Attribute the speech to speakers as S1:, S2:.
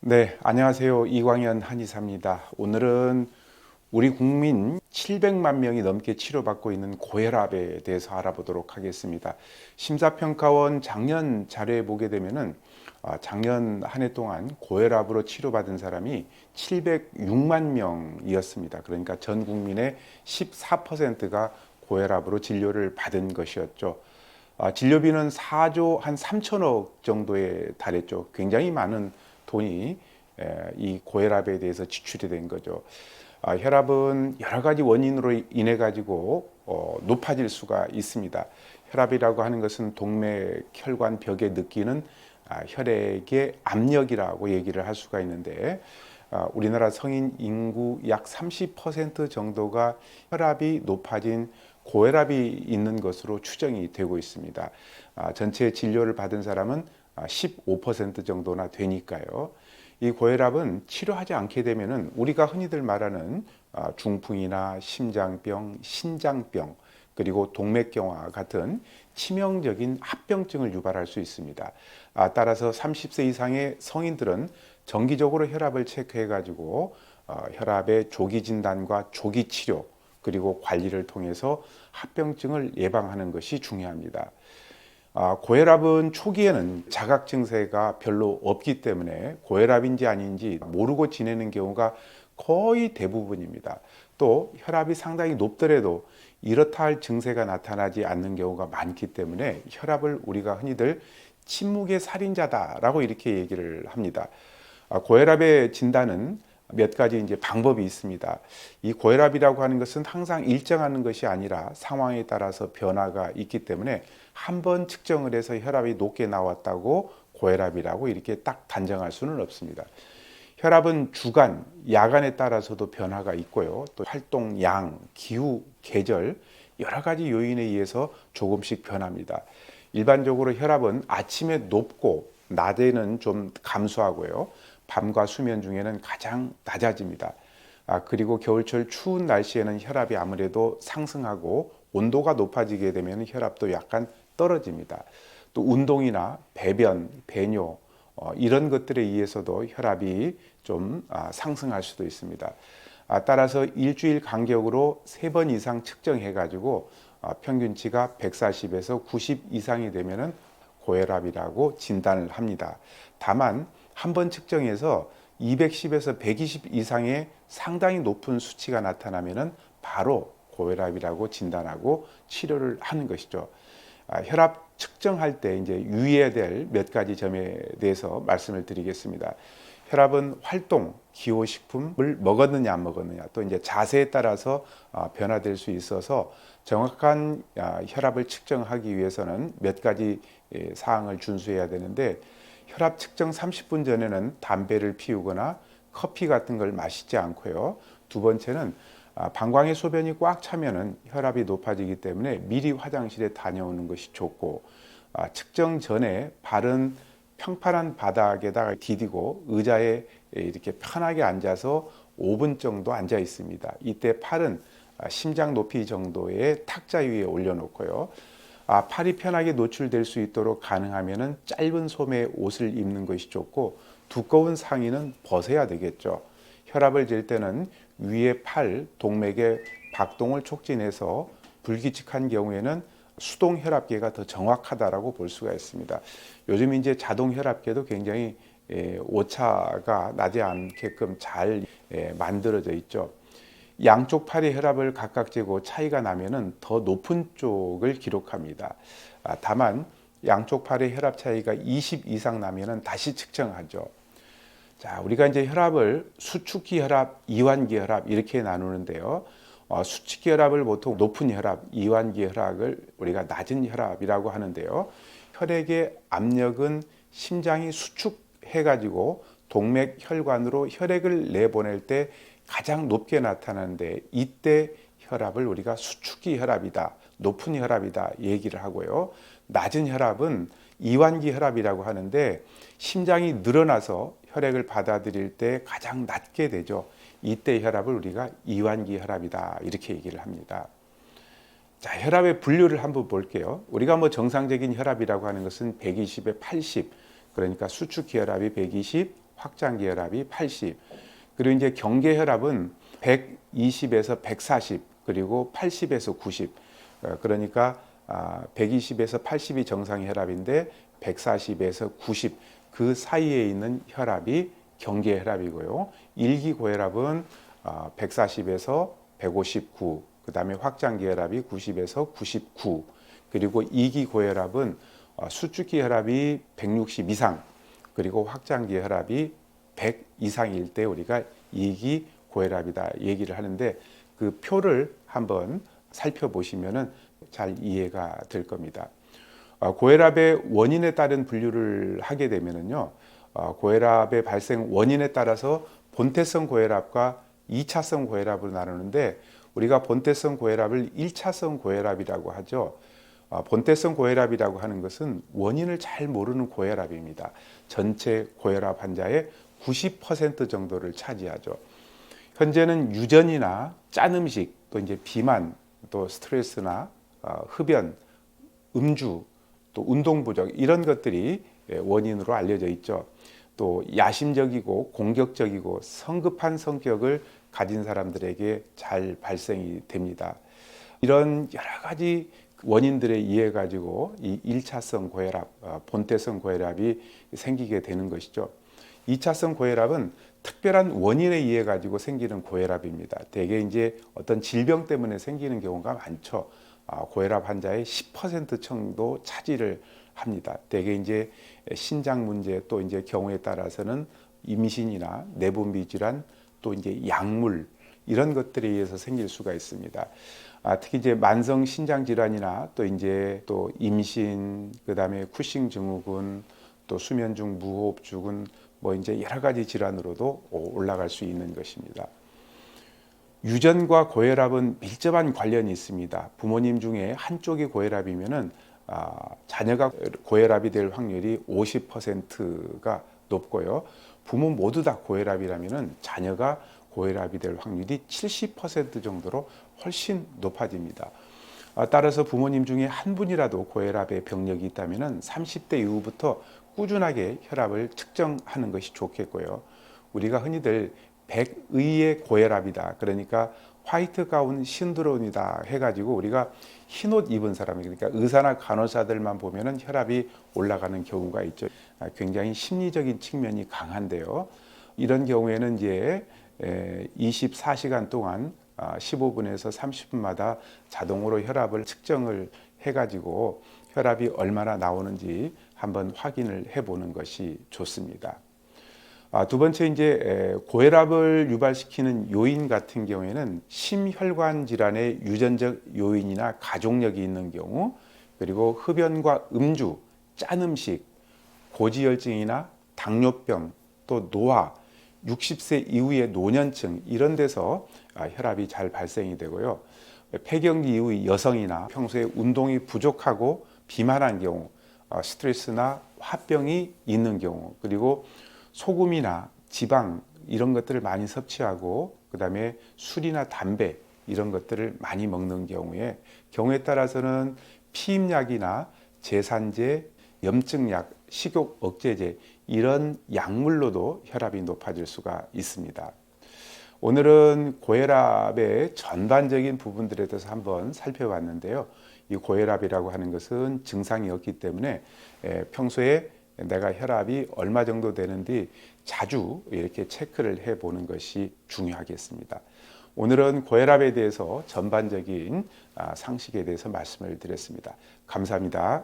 S1: 네, 안녕하세요. 이광현 한의사입니다. 오늘은 우리 국민 700만 명이 넘게 치료받고 있는 고혈압에 대해서 알아보도록 하겠습니다. 심사평가원 작년 자료에 보게 되면은 작년 한 해 동안 고혈압으로 치료받은 사람이 706만 명이었습니다. 그러니까 전 국민의 14%가 고혈압으로 진료를 받은 것이었죠. 진료비는 4조 한 3천억 정도에 달했죠. 굉장히 많은 돈이 이 고혈압에 대해서 지출이 된 거죠. 혈압은 여러 가지 원인으로 인해 가지고 높아질 수가 있습니다. 혈압이라고 하는 것은 동맥 혈관 벽에 느끼는 혈액의 압력이라고 얘기를 할 수가 있는데, 우리나라 성인 인구 약 30% 정도가 혈압이 높아진 고혈압이 있는 것으로 추정이 되고 있습니다. 전체 진료를 받은 사람은 15% 정도나 되니까요. 이 고혈압은 치료하지 않게 되면은 우리가 흔히들 말하는 중풍이나 심장병, 신장병, 그리고 동맥경화 같은 치명적인 합병증을 유발할 수 있습니다. 따라서 30세 이상의 성인들은 정기적으로 혈압을 체크해 가지고 혈압의 조기 진단과 조기 치료 그리고 관리를 통해서 합병증을 예방하는 것이 중요합니다. 고혈압은 초기에는 자각 증세가 별로 없기 때문에 고혈압인지 아닌지 모르고 지내는 경우가 거의 대부분입니다. 또 혈압이 상당히 높더라도 이렇다 할 증세가 나타나지 않는 경우가 많기 때문에 혈압을 우리가 흔히들 침묵의 살인자다라고 이렇게 얘기를 합니다. 고혈압의 진단은 몇 가지 이제 방법이 있습니다. 이 고혈압이라고 하는 것은 항상 일정하는 것이 아니라 상황에 따라서 변화가 있기 때문에 한 번 측정을 해서 혈압이 높게 나왔다고 고혈압이라고 이렇게 딱 단정할 수는 없습니다. 혈압은 주간, 야간에 따라서도 변화가 있고요. 또 활동 양, 기후, 계절 여러 가지 요인에 의해서 조금씩 변합니다. 일반적으로 혈압은 아침에 높고 낮에는 좀 감소하고요. 밤과 수면 중에는 가장 낮아집니다. 그리고 겨울철 추운 날씨에는 혈압이 아무래도 상승하고 온도가 높아지게 되면 혈압도 약간 떨어집니다. 또 운동이나 배변, 배뇨 이런 것들에 의해서도 혈압이 좀 상승할 수도 있습니다. 따라서 일주일 간격으로 3번 이상 측정해 가지고 평균치가 140에서 90 이상이 되면은 고혈압이라고 진단을 합니다. 다만 한 번 측정해서 210에서 120 이상의 상당히 높은 수치가 나타나면은 바로 고혈압이라고 진단하고 치료를 하는 것이죠. 혈압 측정할 때 이제 유의해야 될 몇 가지 점에 대해서 말씀을 드리겠습니다. 혈압은 활동, 기호식품을 먹었느냐 안 먹었느냐 또 이제 자세에 따라서 변화될 수 있어서 정확한 혈압을 측정하기 위해서는 몇 가지 사항을 준수해야 되는데, 혈압 측정 30분 전에는 담배를 피우거나 커피 같은 걸 마시지 않고요. 두 번째는 방광의 소변이 꽉 차면은 혈압이 높아지기 때문에 미리 화장실에 다녀오는 것이 좋고, 측정 전에 발은 평판한 바닥에다가 디디고 의자에 이렇게 편하게 앉아서 5분 정도 앉아 있습니다. 이때 팔은 심장 높이 정도의 탁자 위에 올려놓고요. 팔이 편하게 노출될 수 있도록 가능하면은 짧은 소매 옷을 입는 것이 좋고, 두꺼운 상의는 벗어야 되겠죠. 혈압을 잴 때는 위에 팔, 동맥의 박동을 촉진해서 불규칙한 경우에는 수동 혈압계가 더 정확하다라고 볼 수가 있습니다. 요즘 이제 자동 혈압계도 굉장히 오차가 나지 않게끔 잘 만들어져 있죠. 양쪽 팔의 혈압을 각각 재고 차이가 나면은 더 높은 쪽을 기록합니다. 다만 양쪽 팔의 혈압 차이가 20 이상 나면은 다시 측정하죠. 자, 우리가 이제 혈압을 수축기 혈압, 이완기 혈압 이렇게 나누는데요. 수축기 혈압을 보통 높은 혈압, 이완기 혈압을 우리가 낮은 혈압이라고 하는데요. 혈액의 압력은 심장이 수축해 가지고 동맥 혈관으로 혈액을 내보낼 때 가장 높게 나타나는데, 이때 혈압을 우리가 수축기 혈압이다, 높은 혈압이다 얘기를 하고요. 낮은 혈압은 이완기 혈압이라고 하는데, 심장이 늘어나서 혈액을 받아들일 때 가장 낮게 되죠. 이때 혈압을 우리가 이완기 혈압이다 이렇게 얘기를 합니다. 자, 혈압의 분류를 한번 볼게요. 우리가 정상적인 혈압이라고 하는 것은 120에 80, 그러니까 수축기 혈압이 120, 확장기 혈압이 80. 그리고 이제 경계 혈압은 120에서 140 그리고 80에서 90. 그러니까 120에서 80이 정상 혈압인데 140에서 90 그 사이에 있는 혈압이 경계 혈압이고요. 일기 고혈압은 140에서 159, 그 다음에 확장기 혈압이 90에서 99, 그리고 2기 고혈압은 수축기 혈압이 160 이상, 그리고 확장기 혈압이 100 이상일 때 우리가 2기 고혈압이다 얘기를 하는데 그 표를 한번 살펴보시면은 잘 이해가 될 겁니다. 고혈압의 원인에 따른 분류를 하게 되면은요, 고혈압의 발생 원인에 따라서 본태성 고혈압과 2차성 고혈압으로 나누는데 우리가 본태성 고혈압을 1차성 고혈압이라고 하죠. 본태성 고혈압이라고 하는 것은 원인을 잘 모르는 고혈압입니다. 전체 고혈압 환자의 90% 정도를 차지하죠. 현재는 유전이나 짠 음식, 또 이제 비만, 또 스트레스나 흡연, 음주, 또 운동 부족 이런 것들이 원인으로 알려져 있죠. 또 야심적이고 공격적이고 성급한 성격을 가진 사람들에게 잘 발생이 됩니다. 이런 여러 가지 원인들에 의해 가지고 이 1차성 고혈압, 본태성 고혈압이 생기게 되는 것이죠. 2차성 고혈압은 특별한 원인에 의해 가지고 생기는 고혈압입니다. 대개 이제 어떤 질병 때문에 생기는 경우가 많죠. 고혈압 환자의 10% 정도 차지를 합니다. 대개 이제 신장 문제 또 이제 경우에 따라서는 임신이나 내분비 질환 또 이제 약물 이런 것들에 의해서 생길 수가 있습니다. 특히 이제 만성 신장 질환이나 또 이제 또 임신 그다음에 쿠싱 증후군 또 수면 중 무호흡증은 뭐 이제 여러 가지 질환으로도 올라갈 수 있는 것입니다. 유전과 고혈압은 밀접한 관련이 있습니다. 부모님 중에 한쪽이 고혈압이면은 자녀가 고혈압이 될 확률이 50%가 높고요. 부모 모두 다 고혈압이라면은 자녀가 고혈압이 될 확률이 70% 정도로 훨씬 높아집니다. 따라서 부모님 중에 한 분이라도 고혈압의 병력이 있다면은 30대 이후부터 꾸준하게 혈압을 측정하는 것이 좋겠고요. 우리가 흔히들 백의의 고혈압이다. 그러니까 화이트 가운 신드롬이다 해가지고 우리가 흰옷 입은 사람, 그러니까 의사나 간호사들만 보면은 혈압이 올라가는 경우가 있죠. 굉장히 심리적인 측면이 강한데요. 이런 경우에는 이제 24시간 동안 15분에서 30분마다 자동으로 혈압을 측정을 해가지고 혈압이 얼마나 나오는지 한번 확인을 해보는 것이 좋습니다. 두 번째 이제 고혈압을 유발시키는 요인 같은 경우에는 심혈관 질환의 유전적 요인이나 가족력이 있는 경우, 그리고 흡연과 음주, 짠 음식, 고지혈증이나 당뇨병, 또 노화, 60세 이후의 노년층 이런 데서 혈압이 잘 발생이 되고요. 폐경기 이후의 여성이나 평소에 운동이 부족하고 비만한 경우, 스트레스나 화병이 있는 경우, 그리고 소금이나 지방 이런 것들을 많이 섭취하고 그다음에 술이나 담배 이런 것들을 많이 먹는 경우에 따라서는 피임약이나 제산제, 염증약, 식욕 억제제 이런 약물로도 혈압이 높아질 수가 있습니다. 오늘은 고혈압의 전반적인 부분들에 대해서 한번 살펴봤는데요. 이 고혈압이라고 하는 것은 증상이 없기 때문에 평소에 내가 혈압이 얼마 정도 되는지 자주 이렇게 체크를 해보는 것이 중요하겠습니다. 오늘은 고혈압에 대해서 전반적인 상식에 대해서 말씀을 드렸습니다. 감사합니다.